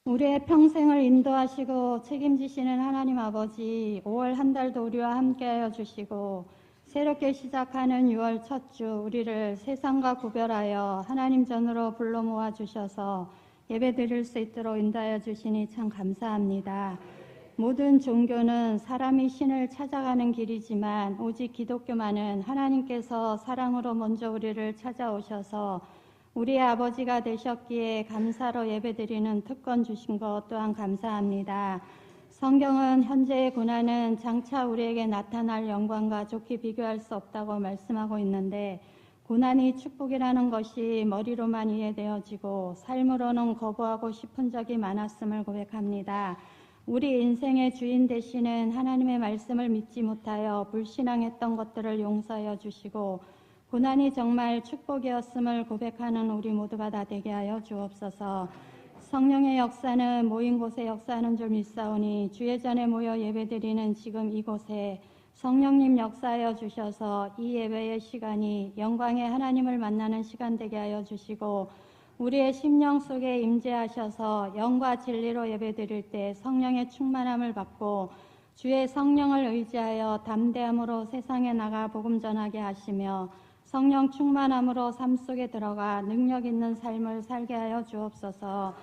우리의 평생을 인도하시고 책임지시는 하나님 아버지, 5월 한 달도 우리와 함께하여 주시고 새롭게 시작하는 6월 첫 주 우리를 세상과 구별하여 하나님 전으로 불러 모아 주셔서 예배 드릴 수 있도록 인도하여 주시니 참 감사합니다. 모든 종교는 사람이 신을 찾아가는 길이지만 오직 기독교만은 하나님께서 사랑으로 먼저 우리를 찾아오셔서 우리의 아버지가 되셨기에 감사로 예배드리는 특권 주신 것 또한 감사합니다. 성경은 현재의 고난은 장차 우리에게 나타날 영광과 좋게 비교할 수 없다고 말씀하고 있는데, 고난이 축복이라는 것이 머리로만 이해되어지고 삶으로는 거부하고 싶은 적이 많았음을 고백합니다. 우리 인생의 주인 되시는 하나님의 말씀을 믿지 못하여 불신앙했던 것들을 용서하여 주시고 고난이 정말 축복이었음을 고백하는 우리 모두가 다 되게 하여 주옵소서. 성령의 역사는 모인 곳에 역사하는 줄 믿사오니 주의 전에 모여 예배드리는 지금 이곳에 성령님 역사하여 주셔서 이 예배의 시간이 영광의 하나님을 만나는 시간 되게 하여 주시고 우리의 심령 속에 임재하셔서 영과 진리로 예배드릴 때 성령의 충만함을 받고 주의 성령을 의지하여 담대함으로 세상에 나가 복음 전하게 하시며 성령 충만함으로 삶 속에 들어가 능력 있는 삶을 살게 하여 주옵소서.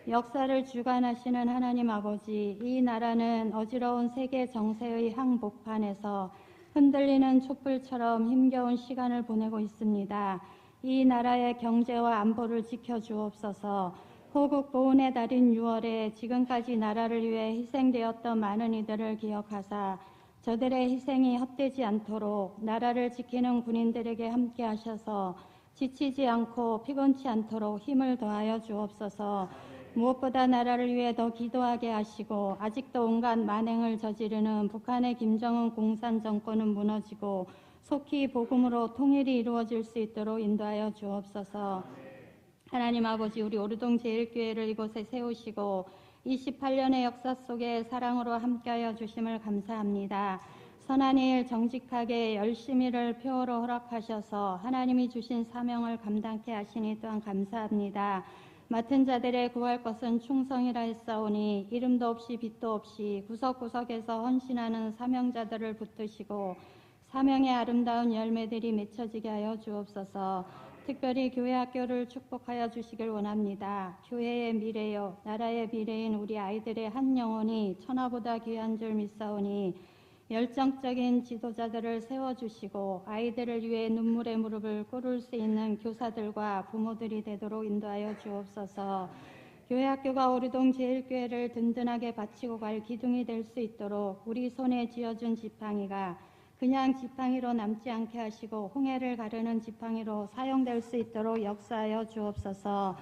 역사를 주관하시는 하나님 아버지, 이 나라는 어지러운 세계 정세의 항복판에서 흔들리는 촛불처럼 힘겨운 시간을 보내고 있습니다. 이 나라의 경제와 안보를 지켜주옵소서. 호국 보훈의 달인 6월에 지금까지 나라를 위해 희생되었던 많은 이들을 기억하사 저들의 희생이 헛되지 않도록 나라를 지키는 군인들에게 함께 하셔서 지치지 않고 피곤치 않도록 힘을 더하여 주옵소서. 무엇보다 나라를 위해 더 기도하게 하시고 아직도 온갖 만행을 저지르는 북한의 김정은 공산 정권은 무너지고 속히 복음으로 통일이 이루어질 수 있도록 인도하여 주옵소서. 하나님 아버지, 우리 오르동 제일교회를 이곳에 세우시고 28년의 역사 속에 사랑으로 함께하여 주심을 감사합니다. 선한 일 정직하게 열심히를 표어로 허락하셔서 하나님이 주신 사명을 감당케 하시니 또한 감사합니다. 맡은 자들의 구할 것은 충성이라 했사오니 이름도 없이 빛도 없이 구석구석에서 헌신하는 사명자들을 붙드시고 사명의 아름다운 열매들이 맺혀지게 하여 주옵소서. 특별히 교회 학교를 축복하여 주시길 원합니다. 교회의 미래요 나라의 미래인 우리 아이들의 한 영혼이 천하보다 귀한 줄 믿사오니 열정적인 지도자들을 세워주시고 아이들을 위해 눈물의 무릎을 꿇을 수 있는 교사들과 부모들이 되도록 인도하여 주옵소서. 교회 학교가 오르동 제일교회를 든든하게 바치고 갈 기둥이 될 수 있도록 우리 손에 쥐어준 지팡이가 그냥 지팡이로 남지 않게 하시고 홍해를 가르는 지팡이로 사용될 수 있도록 역사하여 주옵소서.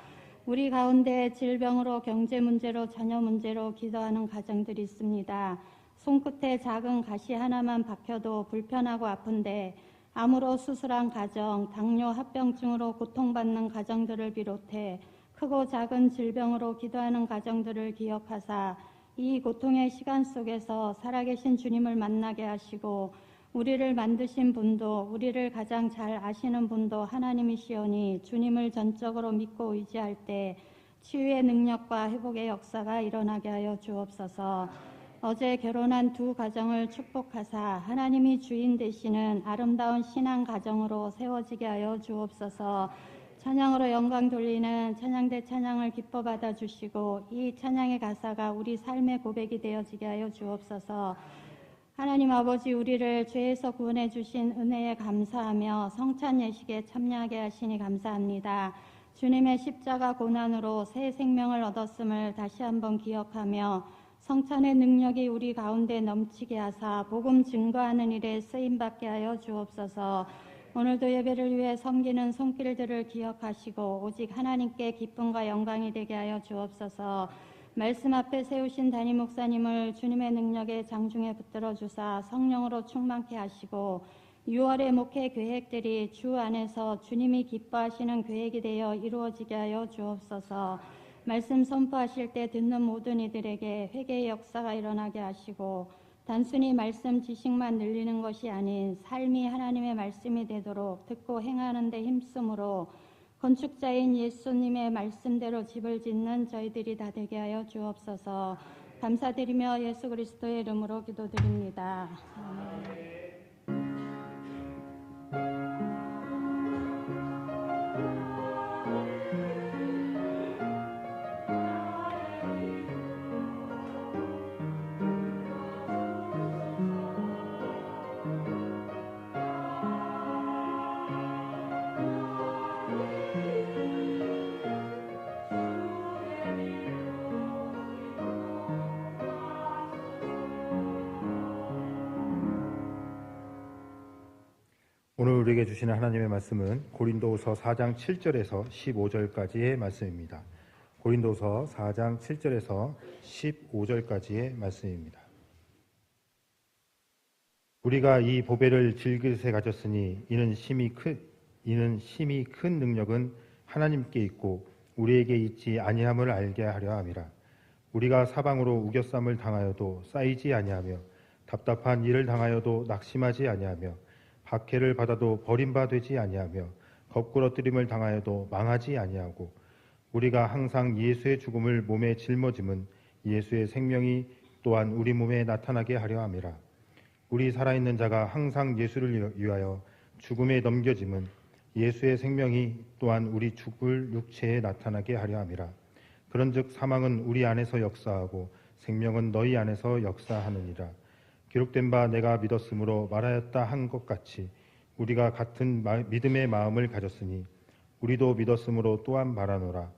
우리 가운데 질병으로 경제 문제로 자녀 문제로 기도하는 가정들이 있습니다. 손끝에 작은 가시 하나만 박혀도 불편하고 아픈데 암으로 수술한 가정, 당뇨 합병증으로 고통받는 가정들을 비롯해 크고 작은 질병으로 기도하는 가정들을 기억하사 이 고통의 시간 속에서 살아계신 주님을 만나게 하시고 우리를 만드신 분도 우리를 가장 잘 아시는 분도 하나님이시오니 주님을 전적으로 믿고 의지할 때 치유의 능력과 회복의 역사가 일어나게 하여 주옵소서. 어제 결혼한 두 가정을 축복하사 하나님이 주인 되시는 아름다운 신앙 가정으로 세워지게 하여 주옵소서. 찬양으로 영광 돌리는 찬양대 찬양을 기뻐 받아 주시고 이 찬양의 가사가 우리 삶의 고백이 되어지게 하여 주옵소서. 하나님 아버지, 우리를 죄에서 구원해 주신 은혜에 감사하며 성찬 예식에 참여하게 하시니 감사합니다. 주님의 십자가 고난으로 새 생명을 얻었음을 다시 한번 기억하며 성찬의 능력이 우리 가운데 넘치게 하사 복음 증거하는 일에 쓰임받게 하여 주옵소서. 오늘도 예배를 위해 섬기는 손길들을 기억하시고 오직 하나님께 기쁨과 영광이 되게 하여 주옵소서. 말씀 앞에 세우신 담임 목사님을 주님의 능력에 장중에 붙들어 주사 성령으로 충만케 하시고 6월의 목회 계획들이 주 안에서 주님이 기뻐하시는 계획이 되어 이루어지게 하여 주옵소서. 말씀 선포하실 때 듣는 모든 이들에게 회개의 역사가 일어나게 하시고 단순히 말씀 지식만 늘리는 것이 아닌 삶이 하나님의 말씀이 되도록 듣고 행하는 데 힘쓰므로 건축자인 예수님의 말씀대로 집을 짓는 저희들이 다 되게 하여 주옵소서. 감사드리며 예수 그리스도의 이름으로 기도드립니다. 아멘. 오늘 우리에게 주시는 하나님의 말씀은 고린도후서 4장 7절에서 15절까지의 말씀입니다. 고린도후서 4장 7절에서 15절까지의 말씀입니다. 우리가 이 보배를 질그릇에 가졌으니 이는 심히 큰 능력은 하나님께 있고 우리에게 있지 아니함을 알게 하려 함이라. 우리가 사방으로 우겨쌈을 당하여도 쌓이지 아니하며 답답한 일을 당하여도 낙심하지 아니하며 박해를 받아도 버림받지 아니하며 거꾸러뜨림을 당하여도 망하지 아니하고 우리가 항상 예수의 죽음을 몸에 짊어짐은 예수의 생명이 또한 우리 몸에 나타나게 하려 함이라. 우리 살아있는 자가 항상 예수를 위하여 죽음에 넘겨짐은 예수의 생명이 또한 우리 죽을 육체에 나타나게 하려 함이라. 그런즉 사망은 우리 안에서 역사하고 생명은 너희 안에서 역사하느니라. 기록된 바 내가 믿었으므로 말하였다 한 것 같이 우리가 같은 믿음의 마음을 가졌으니 우리도 믿었으므로 또한 말하노라.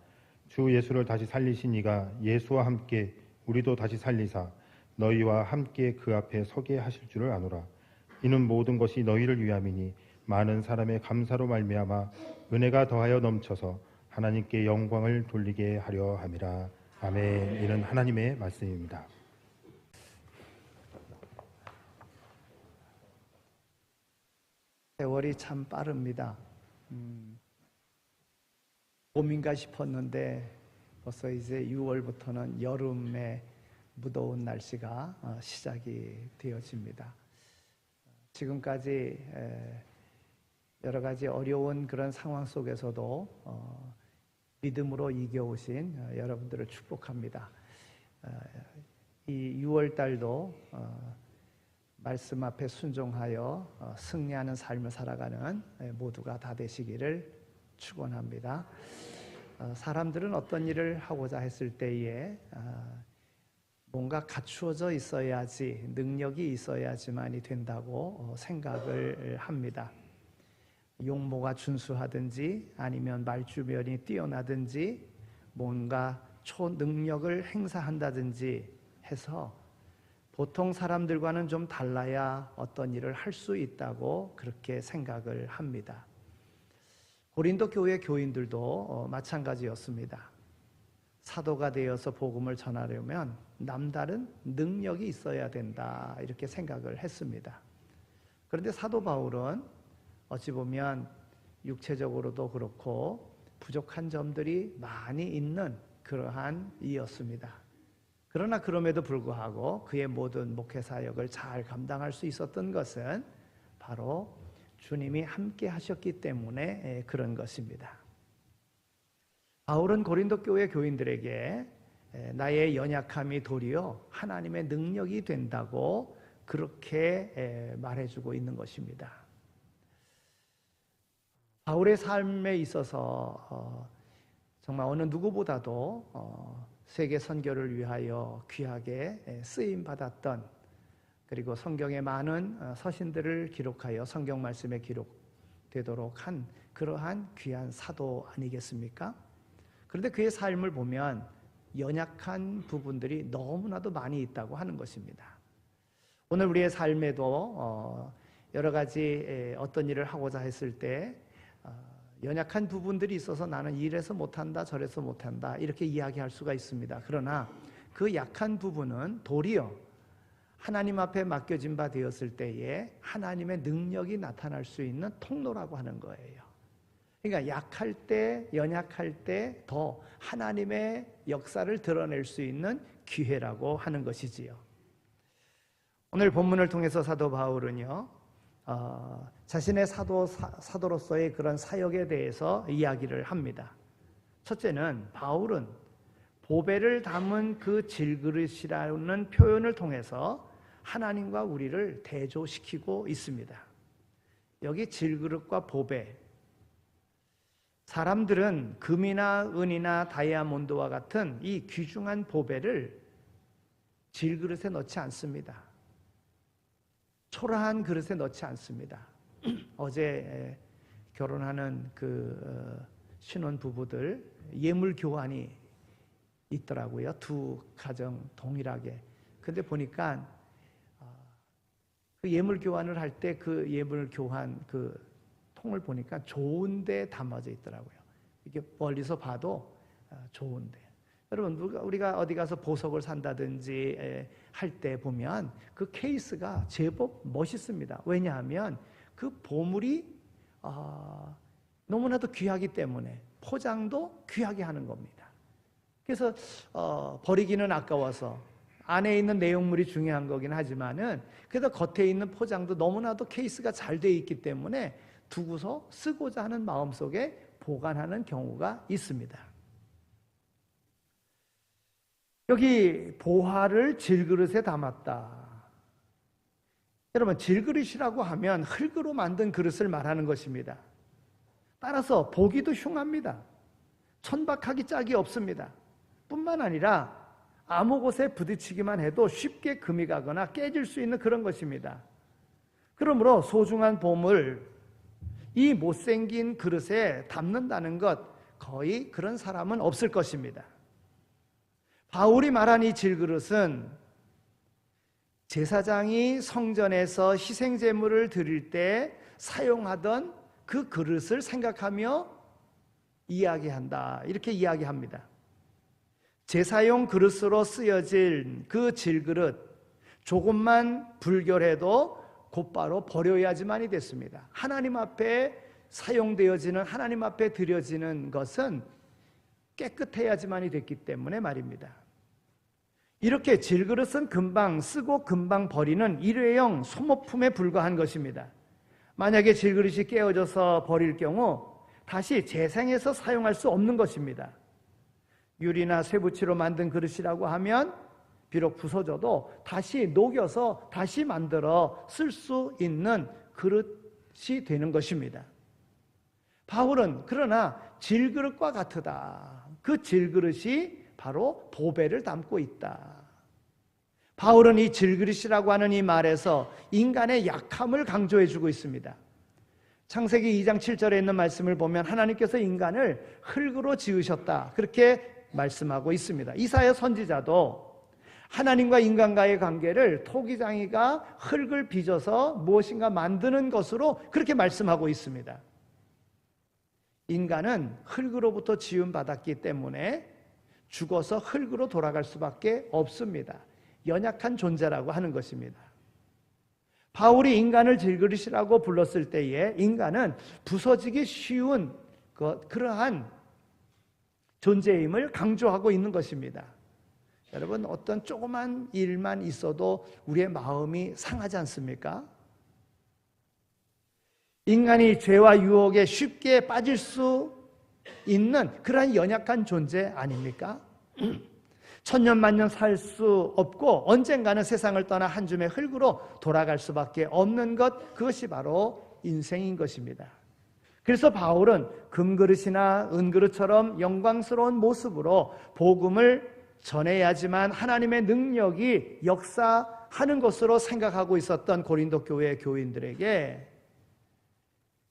주 예수를 다시 살리신 이가 예수와 함께 우리도 다시 살리사 너희와 함께 그 앞에 서게 하실 줄을 아노라. 이는 모든 것이 너희를 위함이니 많은 사람의 감사로 말미암아 은혜가 더하여 넘쳐서 하나님께 영광을 돌리게 하려 함이라. 아멘. 이는 하나님의 말씀입니다. 세월이 참 빠릅니다. 봄인가 싶었는데 벌써 이제 6월부터는 여름의 무더운 날씨가 시작이 되어집니다. 지금까지 여러 가지 어려운 그런 상황 속에서도 믿음으로 이겨오신 여러분들을 축복합니다. 이 6월 달도 말씀 앞에 순종하여 승리하는 삶을 살아가는 모두가 다 되시기를 축원합니다. 사람들은 어떤 일을 하고자 했을 때에 뭔가 갖추어져 있어야지, 능력이 있어야지만이 된다고 생각을 합니다. 용모가 준수하든지 아니면 말주변이 뛰어나든지 뭔가 초능력을 행사한다든지 해서 보통 사람들과는 좀 달라야 어떤 일을 할 수 있다고 그렇게 생각을 합니다. 고린도 교회 교인들도 마찬가지였습니다. 사도가 되어서 복음을 전하려면 남다른 능력이 있어야 된다 이렇게 생각을 했습니다. 그런데 사도 바울은 어찌 보면 육체적으로도 그렇고 부족한 점들이 많이 있는 그러한 이였습니다. 그러나 그럼에도 불구하고 그의 모든 목회 사역을 잘 감당할 수 있었던 것은 바로 주님이 함께 하셨기 때문에 그런 것입니다. 바울은 고린도 교회 교인들에게 나의 연약함이 도리어 하나님의 능력이 된다고 그렇게 말해주고 있는 것입니다. 바울의 삶에 있어서 정말 어느 누구보다도 세계 선교를 위하여 귀하게 쓰임 받았던, 그리고 성경의 많은 서신들을 기록하여 성경 말씀에 기록되도록 한 그러한 귀한 사도 아니겠습니까? 그런데 그의 삶을 보면 연약한 부분들이 너무나도 많이 있다고 하는 것입니다. 오늘 우리의 삶에도 여러 가지 어떤 일을 하고자 했을 때 연약한 부분들이 있어서 나는 이래서 못한다 저래서 못한다 이렇게 이야기할 수가 있습니다. 그러나 그 약한 부분은 도리어 하나님 앞에 맡겨진 바 되었을 때에 하나님의 능력이 나타날 수 있는 통로라고 하는 거예요. 그러니까 약할 때, 연약할 때 더 하나님의 역사를 드러낼 수 있는 기회라고 하는 것이지요. 오늘 본문을 통해서 사도 바울은요, 자신의 사도로서의 그런 사역에 대해서 이야기를 합니다. 첫째는 바울은 보배를 담은 그 질그릇이라는 표현을 통해서 하나님과 우리를 대조시키고 있습니다. 여기 질그릇과 보배, 사람들은 금이나 은이나 다이아몬드와 같은 이 귀중한 보배를 질그릇에 넣지 않습니다. 초라한 그릇에 넣지 않습니다. 어제 결혼하는 그 신혼 부부들 예물 교환이 있더라고요. 두 가정 동일하게. 근데 보니까 그 예물 교환을 할 때 그 예물 교환 그 통을 보니까 좋은 데 담아져 있더라고요. 이게 멀리서 봐도 좋은데. 여러분, 우리가 어디 가서 보석을 산다든지 할 때 보면 그 케이스가 제법 멋있습니다. 왜냐하면 그 보물이 너무나도 귀하기 때문에 포장도 귀하게 하는 겁니다. 그래서 버리기는 아까워서 안에 있는 내용물이 중요한 거긴 하지만은 그래도 겉에 있는 포장도 너무나도 케이스가 잘 되어 있기 때문에 두고서 쓰고자 하는 마음속에 보관하는 경우가 있습니다. 여기 보화를 질그릇에 담았다. 여러분, 질그릇이라고 하면 흙으로 만든 그릇을 말하는 것입니다. 따라서 보기도 흉합니다. 천박하기 짝이 없습니다. 뿐만 아니라 아무 곳에 부딪히기만 해도 쉽게 금이 가거나 깨질 수 있는 그런 것입니다. 그러므로 소중한 보물, 이 못생긴 그릇에 담는다는 것, 거의 그런 사람은 없을 것입니다. 바울이 말한 이 질그릇은 제사장이 성전에서 희생제물을 드릴 때 사용하던 그 그릇을 생각하며 이야기한다. 이렇게 이야기합니다. 제사용 그릇으로 쓰여질 그 질그릇, 조금만 불결해도 곧바로 버려야지만이 됐습니다. 하나님 앞에 사용되어지는, 하나님 앞에 드려지는 것은 깨끗해야지만이 됐기 때문에 말입니다. 이렇게 질그릇은 금방 쓰고 금방 버리는 일회용 소모품에 불과한 것입니다. 만약에 질그릇이 깨어져서 버릴 경우 다시 재생해서 사용할 수 없는 것입니다. 유리나 쇠붙이로 만든 그릇이라고 하면 비록 부서져도 다시 녹여서 다시 만들어 쓸 수 있는 그릇이 되는 것입니다. 바울은 그러나 질그릇과 같으다. 그 질그릇이 바로 보배를 담고 있다. 바울은 이 질그릇이라고 하는 이 말에서 인간의 약함을 강조해주고 있습니다. 창세기 2장 7절에 있는 말씀을 보면 하나님께서 인간을 흙으로 지으셨다. 그렇게 말씀하고 있습니다. 이사야 선지자도 하나님과 인간과의 관계를 토기장이가 흙을 빚어서 무엇인가 만드는 것으로 그렇게 말씀하고 있습니다. 인간은 흙으로부터 지음받았기 때문에 죽어서 흙으로 돌아갈 수밖에 없습니다. 연약한 존재라고 하는 것입니다. 바울이 인간을 질그릇이라고 불렀을 때에 인간은 부서지기 쉬운 그러한 존재임을 강조하고 있는 것입니다. 여러분, 어떤 조그만 일만 있어도 우리의 마음이 상하지 않습니까? 인간이 죄와 유혹에 쉽게 빠질 수 있는 그러한 연약한 존재 아닙니까? 천년 만년 살 수 없고 언젠가는 세상을 떠나 한 줌의 흙으로 돌아갈 수밖에 없는 것, 그것이 바로 인생인 것입니다. 그래서 바울은 금그릇이나 은그릇처럼 영광스러운 모습으로 복음을 전해야지만 하나님의 능력이 역사하는 것으로 생각하고 있었던 고린도 교회 교인들에게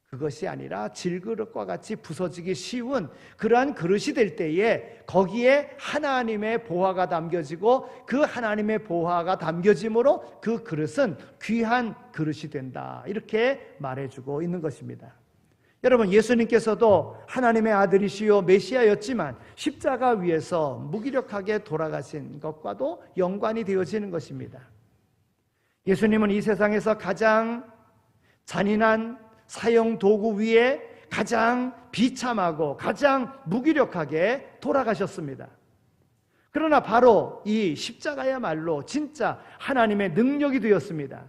그것이 아니라 질그릇과 같이 부서지기 쉬운 그러한 그릇이 될 때에 거기에 하나님의 보화가 담겨지고 그 하나님의 보화가 담겨짐으로 그 그릇은 귀한 그릇이 된다. 이렇게 말해주고 있는 것입니다. 여러분, 예수님께서도 하나님의 아들이시요 메시아였지만 십자가 위에서 무기력하게 돌아가신 것과도 연관이 되어지는 것입니다. 예수님은 이 세상에서 가장 잔인한 사형 도구 위에 가장 비참하고 가장 무기력하게 돌아가셨습니다. 그러나 바로 이 십자가야말로 진짜 하나님의 능력이 되었습니다.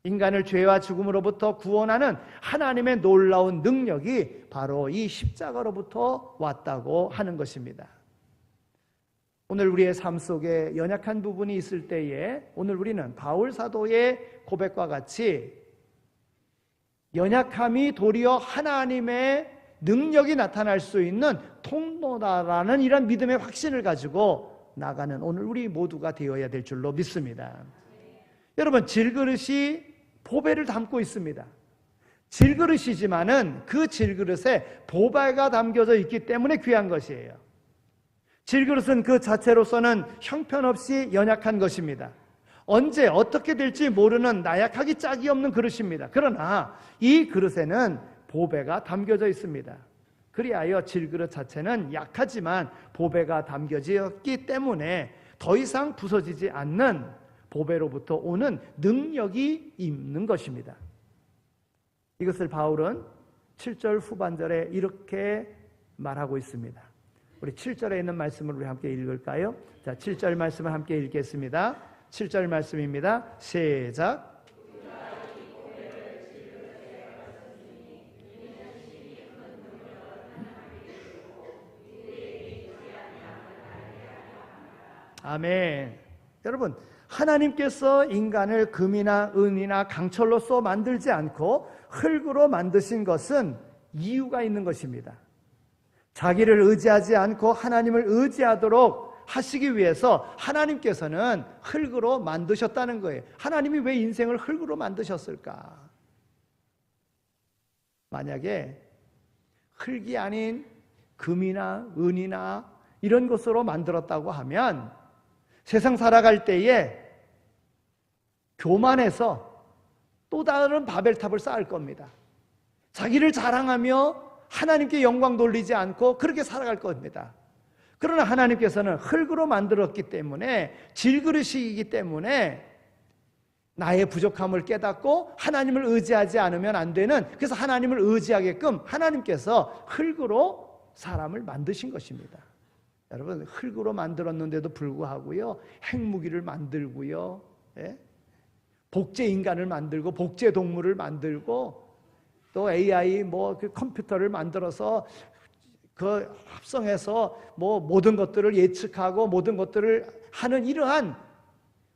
인간을 죄와 죽음으로부터 구원하는 하나님의 놀라운 능력이 바로 이 십자가로부터 왔다고 하는 것입니다. 오늘 우리의 삶 속에 연약한 부분이 있을 때에 오늘 우리는 바울 사도의 고백과 같이 연약함이 도리어 하나님의 능력이 나타날 수 있는 통로다라는 이런 믿음의 확신을 가지고 나가는 오늘 우리 모두가 되어야 될 줄로 믿습니다. 여러분, 질그릇이 보배를 담고 있습니다. 질그릇이지만은 그 질그릇에 보배가 담겨져 있기 때문에 귀한 것이에요. 질그릇은 그 자체로서는 형편없이 연약한 것입니다. 언제 어떻게 될지 모르는 나약하기 짝이 없는 그릇입니다. 그러나 이 그릇에는 보배가 담겨져 있습니다. 그리하여 질그릇 자체는 약하지만 보배가 담겨졌기 때문에 더 이상 부서지지 않는 보배로부터 오는 능력이 있는 것입니다. 이것을 바울은 7절 후반절에 이렇게 말하고 있습니다. 우리 7절에 있는 말씀을 우리 함께 읽을까요? 자, 7절 말씀을 함께 읽겠습니다. 7절 말씀입니다. 시작. 아멘. 여러분, 하나님께서 인간을 금이나 은이나 강철로서 만들지 않고 흙으로 만드신 것은 이유가 있는 것입니다. 자기를 의지하지 않고 하나님을 의지하도록 하시기 위해서 하나님께서는 흙으로 만드셨다는 거예요. 하나님이 왜 인생을 흙으로 만드셨을까? 만약에 흙이 아닌 금이나 은이나 이런 것으로 만들었다고 하면 세상 살아갈 때에 교만해서 또 다른 바벨탑을 쌓을 겁니다. 자기를 자랑하며 하나님께 영광 돌리지 않고 그렇게 살아갈 겁니다. 그러나 하나님께서는 흙으로 만들었기 때문에 질그릇이기 때문에 나의 부족함을 깨닫고 하나님을 의지하지 않으면 안 되는, 그래서 하나님을 의지하게끔 하나님께서 흙으로 사람을 만드신 것입니다. 여러분, 흙으로 만들었는데도 불구하고요, 핵무기를 만들고요, 복제 인간을 만들고 복제 동물을 만들고 또 AI 그 컴퓨터를 만들어서 그 합성해서 모든 것들을 예측하고 모든 것들을 하는 이러한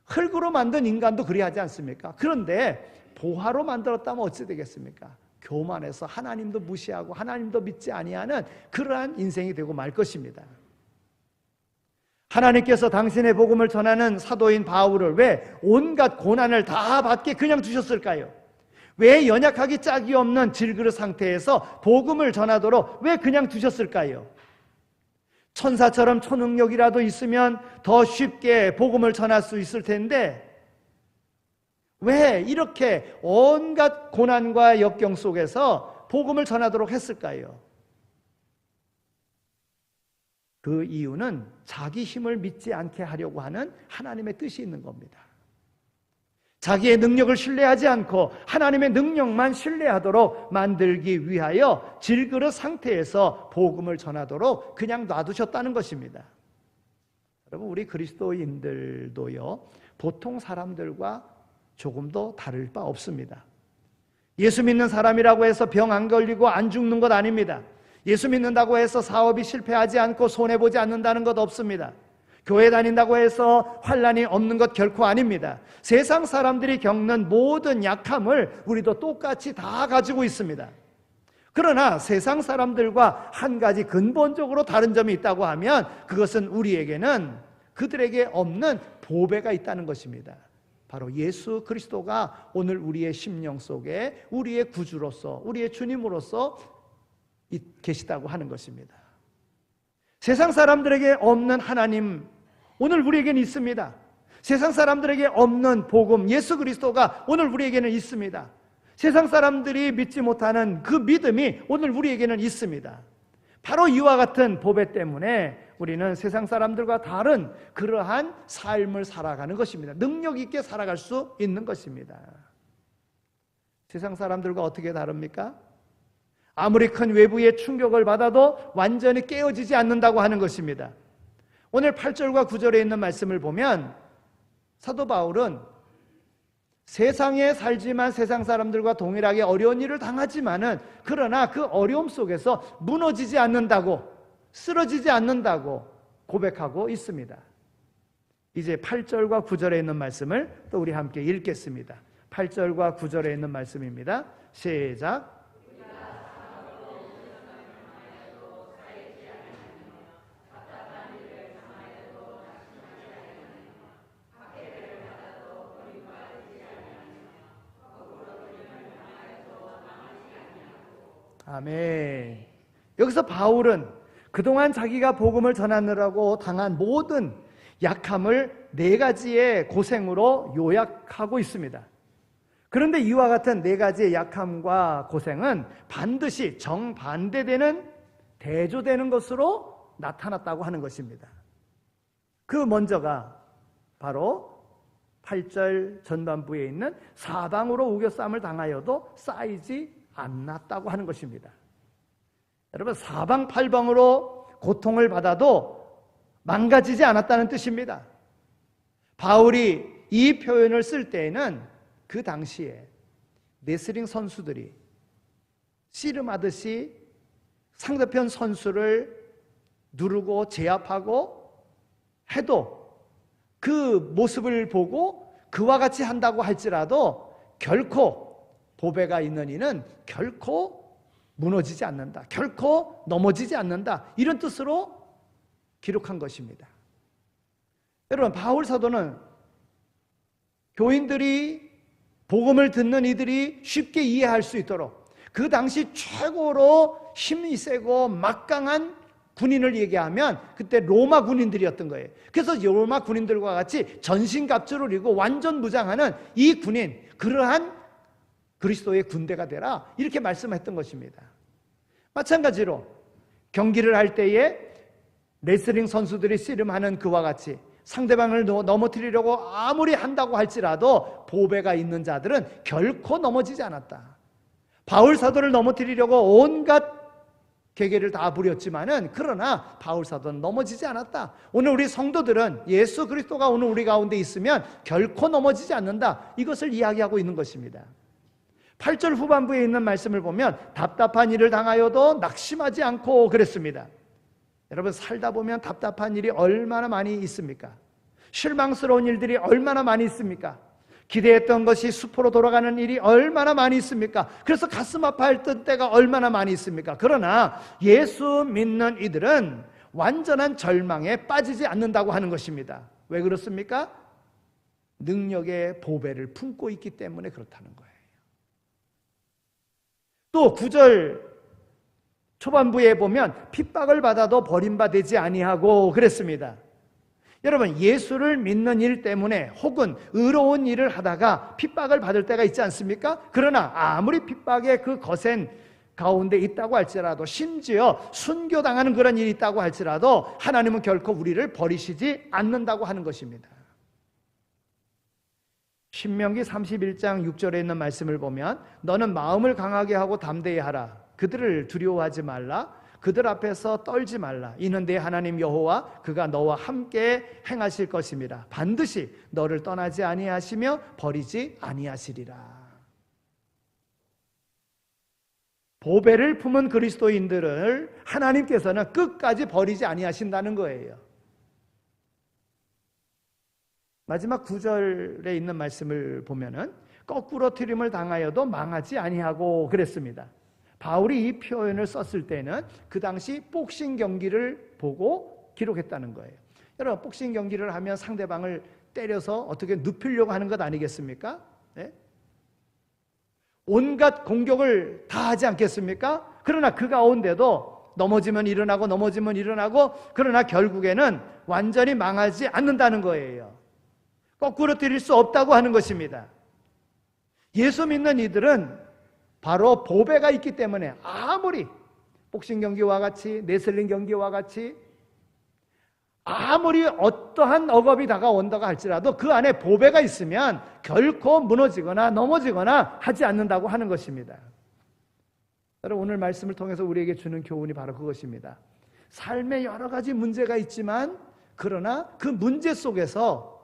흙으로 만든 인간도 그리하지 않습니까? 그런데 보화로 만들었다면 어찌 되겠습니까? 교만해서 하나님도 무시하고 하나님도 믿지 아니하는 그러한 인생이 되고 말 것입니다. 하나님께서 당신의 복음을 전하는 사도인 바울을 왜 온갖 고난을 다 받게 그냥 두셨을까요? 왜 연약하기 짝이 없는 질그릇 상태에서 복음을 전하도록 왜 그냥 두셨을까요? 천사처럼 초능력이라도 있으면 더 쉽게 복음을 전할 수 있을 텐데 왜 이렇게 온갖 고난과 역경 속에서 복음을 전하도록 했을까요? 그 이유는 자기 힘을 믿지 않게 하려고 하는 하나님의 뜻이 있는 겁니다. 자기의 능력을 신뢰하지 않고 하나님의 능력만 신뢰하도록 만들기 위하여 질그릇 상태에서 복음을 전하도록 그냥 놔두셨다는 것입니다. 여러분, 우리 그리스도인들도요, 보통 사람들과 조금도 다를 바 없습니다. 예수 믿는 사람이라고 해서 병 안 걸리고 안 죽는 것 아닙니다. 예수 믿는다고 해서 사업이 실패하지 않고 손해보지 않는다는 것 없습니다. 교회 다닌다고 해서 환난이 없는 것 결코 아닙니다. 세상 사람들이 겪는 모든 약함을 우리도 똑같이 다 가지고 있습니다. 그러나 세상 사람들과 한 가지 근본적으로 다른 점이 있다고 하면 그것은 우리에게는 그들에게 없는 보배가 있다는 것입니다. 바로 예수 그리스도가 오늘 우리의 심령 속에 우리의 구주로서 우리의 주님으로서 계시다고 하는 것입니다. 세상 사람들에게 없는 하나님, 오늘 우리에게는 있습니다. 세상 사람들에게 없는 복음, 예수 그리스도가 오늘 우리에게는 있습니다. 세상 사람들이 믿지 못하는 그 믿음이 오늘 우리에게는 있습니다. 바로 이와 같은 보배 때문에 우리는 세상 사람들과 다른 그러한 삶을 살아가는 것입니다. 능력 있게 살아갈 수 있는 것입니다. 세상 사람들과 어떻게 다릅니까? 아무리 큰 외부의 충격을 받아도 완전히 깨어지지 않는다고 하는 것입니다. 오늘 8절과 9절에 있는 말씀을 보면 사도 바울은 세상에 살지만 세상 사람들과 동일하게 어려운 일을 당하지만은 그러나 그 어려움 속에서 무너지지 않는다고, 쓰러지지 않는다고 고백하고 있습니다. 이제 8절과 9절에 있는 말씀을 또 우리 함께 읽겠습니다. 8절과 9절에 있는 말씀입니다. 시작. 아멘. 여기서 바울은 그동안 자기가 복음을 전하느라고 당한 모든 약함을 4가지의 고생으로 요약하고 있습니다. 그런데 이와 같은 4가지의 약함과 고생은 반드시 정반대되는, 대조되는 것으로 나타났다고 하는 것입니다. 그 먼저가 바로 8절 전반부에 있는 사방으로 우겨쌈을 당하여도 쌓이지 않았다고 하는 것입니다. 여러분, 사방팔방으로 고통을 받아도 망가지지 않았다는 뜻입니다. 바울이 이 표현을 쓸 때에는 그 당시에 레슬링 선수들이 씨름하듯이 상대편 선수를 누르고 제압하고 해도 그 모습을 보고 그와 같이 한다고 할지라도 결코 보배가 있는 이는 결코 무너지지 않는다, 결코 넘어지지 않는다, 이런 뜻으로 기록한 것입니다. 여러분, 바울 사도는 교인들이, 복음을 듣는 이들이 쉽게 이해할 수 있도록 그 당시 최고로 힘이 세고 막강한 군인을 얘기하면 그때 로마 군인들이었던 거예요. 그래서 로마 군인들과 같이 전신갑주를 입고 완전 무장하는 이 군인, 그러한 그리스도의 군대가 되라, 이렇게 말씀했던 것입니다. 마찬가지로 경기를 할 때에 레슬링 선수들이 씨름하는 그와 같이 상대방을 넘어뜨리려고 아무리 한다고 할지라도 보배가 있는 자들은 결코 넘어지지 않았다. 바울 사도를 넘어뜨리려고 온갖 계계를 다 부렸지만은 그러나 바울 사도는 넘어지지 않았다. 오늘 우리 성도들은 예수 그리스도가 오늘 우리 가운데 있으면 결코 넘어지지 않는다, 이것을 이야기하고 있는 것입니다. 8절 후반부에 있는 말씀을 보면 답답한 일을 당하여도 낙심하지 않고 그랬습니다. 여러분, 살다 보면 답답한 일이 얼마나 많이 있습니까? 실망스러운 일들이 얼마나 많이 있습니까? 기대했던 것이 수포로 돌아가는 일이 얼마나 많이 있습니까? 그래서 가슴 아파했던 때가 얼마나 많이 있습니까? 그러나 예수 믿는 이들은 완전한 절망에 빠지지 않는다고 하는 것입니다. 왜 그렇습니까? 능력의 보배를 품고 있기 때문에 그렇다는 거예요. 또 9절 초반부에 보면 핍박을 받아도 버림받지 아니하고 그랬습니다. 여러분, 예수를 믿는 일 때문에 혹은 의로운 일을 하다가 핍박을 받을 때가 있지 않습니까? 그러나 아무리 핍박의 그 거센 가운데 있다고 할지라도, 심지어 순교당하는 그런 일이 있다고 할지라도 하나님은 결코 우리를 버리시지 않는다고 하는 것입니다. 신명기 31장 6절에 있는 말씀을 보면 너는 마음을 강하게 하고 담대히 하라. 그들을 두려워하지 말라. 그들 앞에서 떨지 말라. 이는 내 하나님 여호와 그가 너와 함께 행하실 것입니다. 반드시 너를 떠나지 아니하시며 버리지 아니하시리라. 보배를 품은 그리스도인들을 하나님께서는 끝까지 버리지 아니하신다는 거예요. 마지막 9절에 있는 말씀을 보면은 거꾸로 트림을 당하여도 망하지 아니하고 그랬습니다. 바울이 이 표현을 썼을 때는 그 당시 복싱 경기를 보고 기록했다는 거예요. 여러분, 복싱 경기를 하면 상대방을 때려서 어떻게 눕히려고 하는 것 아니겠습니까? 네? 온갖 공격을 다 하지 않겠습니까? 그러나 그 가운데도 넘어지면 일어나고 넘어지면 일어나고, 그러나 결국에는 완전히 망하지 않는다는 거예요. 거꾸로 때릴 수 없다고 하는 것입니다. 예수 믿는 이들은 바로 보배가 있기 때문에 아무리 복싱 경기와 같이, 레슬링 경기와 같이 아무리 어떠한 억압이 다가온다고 할지라도 그 안에 보배가 있으면 결코 무너지거나 넘어지거나 하지 않는다고 하는 것입니다. 여러분, 오늘 말씀을 통해서 우리에게 주는 교훈이 바로 그것입니다. 삶에 여러 가지 문제가 있지만 그러나 그 문제 속에서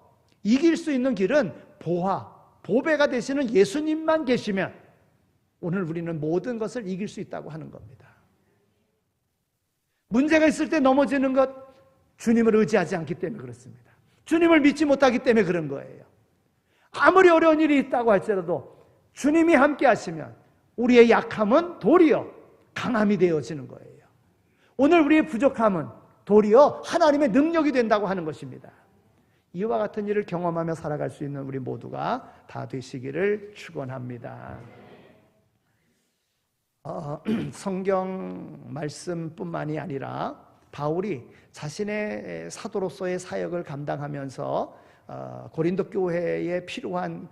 이길 수 있는 길은 보화, 보배가 되시는 예수님만 계시면 오늘 우리는 모든 것을 이길 수 있다고 하는 겁니다. 문제가 있을 때 넘어지는 것, 주님을 의지하지 않기 때문에 그렇습니다. 주님을 믿지 못하기 때문에 그런 거예요. 아무리 어려운 일이 있다고 할지라도 주님이 함께 하시면 우리의 약함은 도리어 강함이 되어지는 거예요. 오늘 우리의 부족함은 도리어 하나님의 능력이 된다고 하는 것입니다. 이와 같은 일을 경험하며 살아갈 수 있는 우리 모두가 다 되시기를 축원합니다. 성경 말씀뿐만이 아니라 바울이 자신의 사도로서의 사역을 감당하면서 고린도 교회에 필요한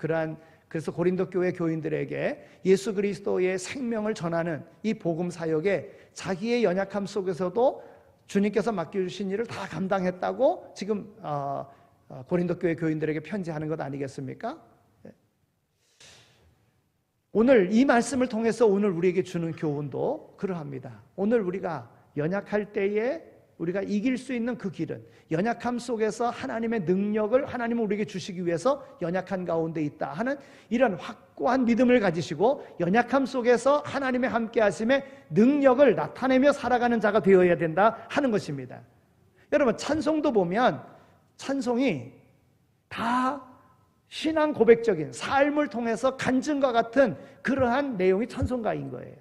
그래서 고린도 교회 교인들에게 예수 그리스도의 생명을 전하는 이 복음 사역에 자기의 연약함 속에서도 주님께서 맡겨주신 일을 다 감당했다고 지금 고린도 교회 교인들에게 편지하는 것 아니겠습니까? 오늘 이 말씀을 통해서 오늘 우리에게 주는 교훈도 그러합니다. 오늘 우리가 연약할 때에 우리가 이길 수 있는 그 길은 연약함 속에서 하나님의 능력을 하나님은 우리에게 주시기 위해서 연약한 가운데 있다 하는 이런 확고한 믿음을 가지시고 연약함 속에서 하나님의 함께하심의 능력을 나타내며 살아가는 자가 되어야 된다 하는 것입니다. 여러분, 찬송도 보면 찬송이 다 신앙 고백적인 삶을 통해서 간증과 같은 그러한 내용이 찬송가인 거예요.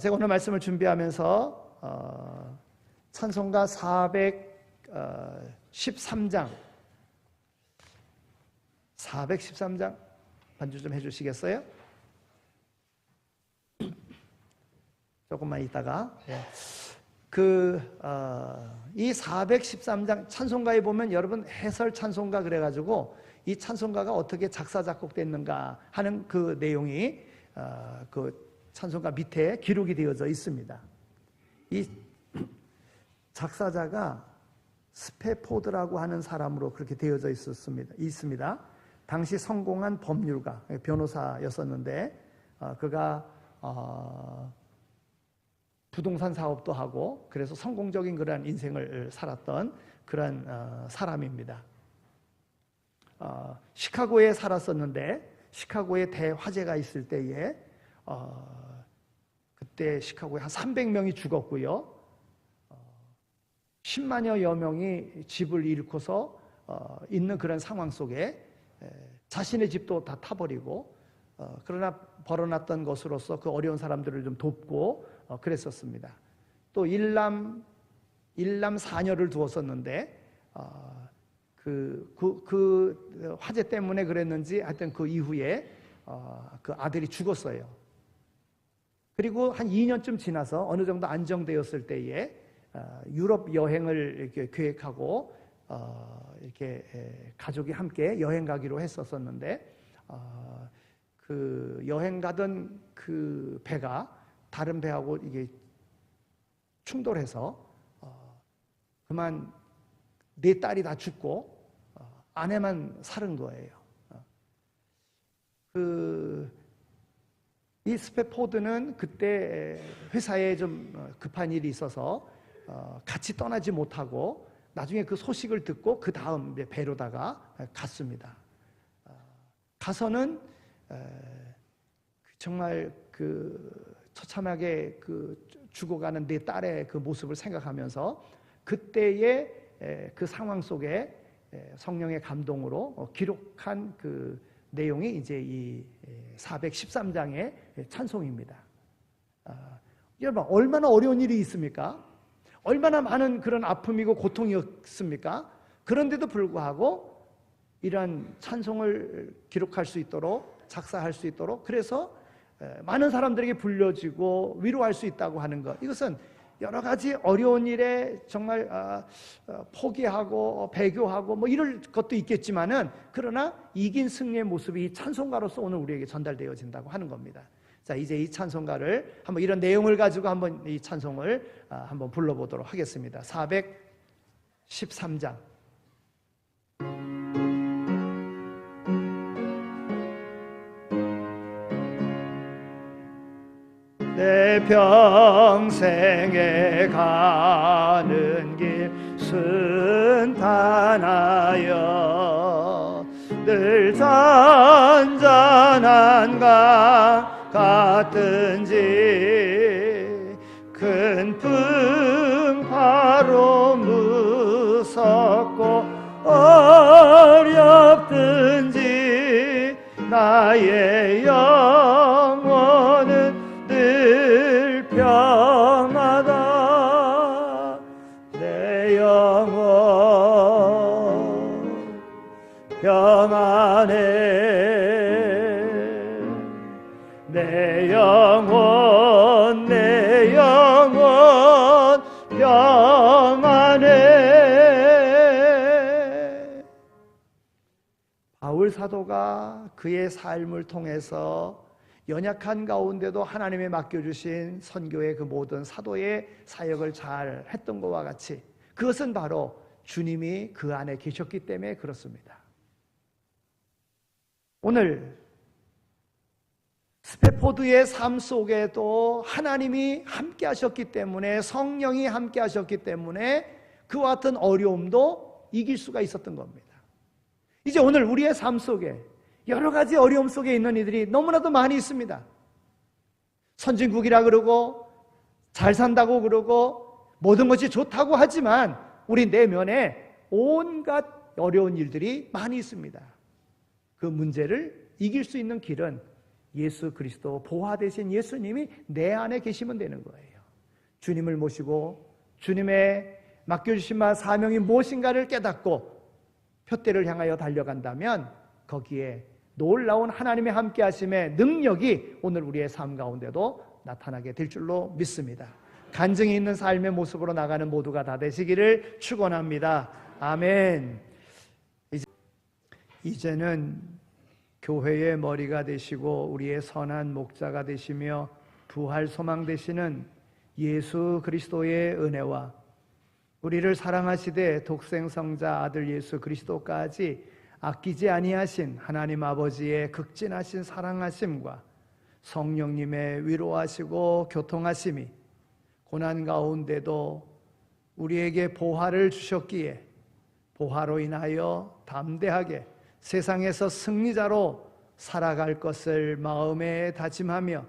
제가 오늘 말씀을 준비하면서 찬송가 413장 반주 좀 해주시겠어요? 조금만 있다가 이 413장 찬송가에 보면 여러분 해설 찬송가 그래가지고 이 찬송가가 어떻게 작사 작곡됐는가 하는 그 내용이 그 찬송가 밑에 기록이 되어져 있습니다. 이 작사자가 스페포드라고 하는 사람으로 그렇게 되어져 있습니다. 당시 성공한 법률가, 변호사였었는데 그가 부동산 사업도 하고 그래서 성공적인 그러한 인생을 살았던 그런 사람입니다. 시카고에 살았었는데 시카고에 대화재가 있을 때에 그때 시카고에 한 300명이 죽었고요. 10만여 명이 집을 잃고서 있는 그런 상황 속에 자신의 집도 다 타버리고 그러나 벌어놨던 것으로서 그 어려운 사람들을 좀 돕고 그랬었습니다. 또 일남 4녀를 두었었는데 그 화재 때문에 그랬는지 하여튼 그 이후에 그 아들이 죽었어요. 그리고 한 2년쯤 지나서 어느 정도 안정되었을 때에 유럽 여행을 이렇게 계획하고 이렇게 가족이 함께 여행 가기로 했었는데 그 여행 가던 그 배가 다른 배하고 이게 충돌해서 그만 네 딸이 다 죽고 아내만 살은 거예요. 이 스페포드는 그때 회사에 좀 급한 일이 있어서 같이 떠나지 못하고 나중에 그 소식을 듣고 그 다음 배로다가 갔습니다. 가서는 정말 그 처참하게 그 죽어가는 내 딸의 그 모습을 생각하면서 그때의 그 상황 속에 성령의 감동으로 기록한 그 내용이 이제 이 413장의 찬송입니다. 여러분, 얼마나 어려운 일이 있습니까? 얼마나 많은 그런 아픔이고 고통이었습니까? 그런데도 불구하고 이러한 찬송을 기록할 수 있도록 작사할 수 있도록 그래서 많은 사람들에게 불려지고 위로할 수 있다고 하는 것, 이것은 여러 가지 어려운 일에 정말 포기하고 배교하고 뭐 이럴 것도 있겠지만은 그러나 이긴 승리의 모습이 찬송가로서 오늘 우리에게 전달되어진다고 하는 겁니다. 자, 이제 이 찬송가를 한번 이런 내용을 가지고 한번 이 찬송을 한번 불러보도록 하겠습니다. 413장. 내 평생에 가는 길 순탄하여 늘 잔잔한 강 같든지 큰 풍파로 무섭고 어렵든지 나의 영혼은 늘 평하다. 내 영혼 평안해. 내 영혼 평안해. 바울 사도가 그의 삶을 통해서 연약한 가운데도 하나님의 맡겨주신 선교의 그 모든 사도의 사역을 잘 했던 것과 같이 그것은 바로 주님이 그 안에 계셨기 때문에 그렇습니다. 오늘 스테포드의 삶 속에도 하나님이 함께 하셨기 때문에, 성령이 함께 하셨기 때문에 그와 같은 어려움도 이길 수가 있었던 겁니다. 이제 오늘 우리의 삶 속에 여러 가지 어려움 속에 있는 이들이 너무나도 많이 있습니다. 선진국이라 그러고 잘 산다고 그러고 모든 것이 좋다고 하지만 우리 내면에 온갖 어려운 일들이 많이 있습니다. 그 문제를 이길 수 있는 길은 예수 그리스도, 보화 되신 예수님이 내 안에 계시면 되는 거예요. 주님을 모시고 주님의 맡겨주신 바 사명이 무엇인가를 깨닫고 표대를 향하여 달려간다면 거기에 놀라운 하나님의 함께하심의 능력이 오늘 우리의 삶 가운데도 나타나게 될 줄로 믿습니다. 간증이 있는 삶의 모습으로 나가는 모두가 다 되시기를 축원합니다. 아멘. 이제는 교회의 머리가 되시고 우리의 선한 목자가 되시며 부활 소망 되시는 예수 그리스도의 은혜와 우리를 사랑하시되 독생성자 아들 예수 그리스도까지 아끼지 아니하신 하나님 아버지의 극진하신 사랑하심과 성령님의 위로하시고 교통하심이 고난 가운데도 우리에게 보화를 주셨기에 보화로 인하여 담대하게 세상에서 승리자로 살아갈 것을 마음에 다짐하며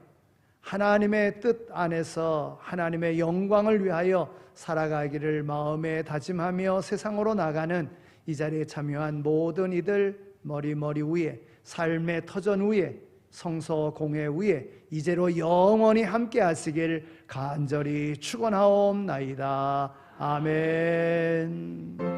하나님의 뜻 안에서 하나님의 영광을 위하여 살아가기를 마음에 다짐하며 세상으로 나가는 이 자리에 참여한 모든 이들 머리 위에, 삶의 터전 위에, 성서 공회 위에 이제로 영원히 함께 하시길 간절히 축원하옵나이다. 아멘.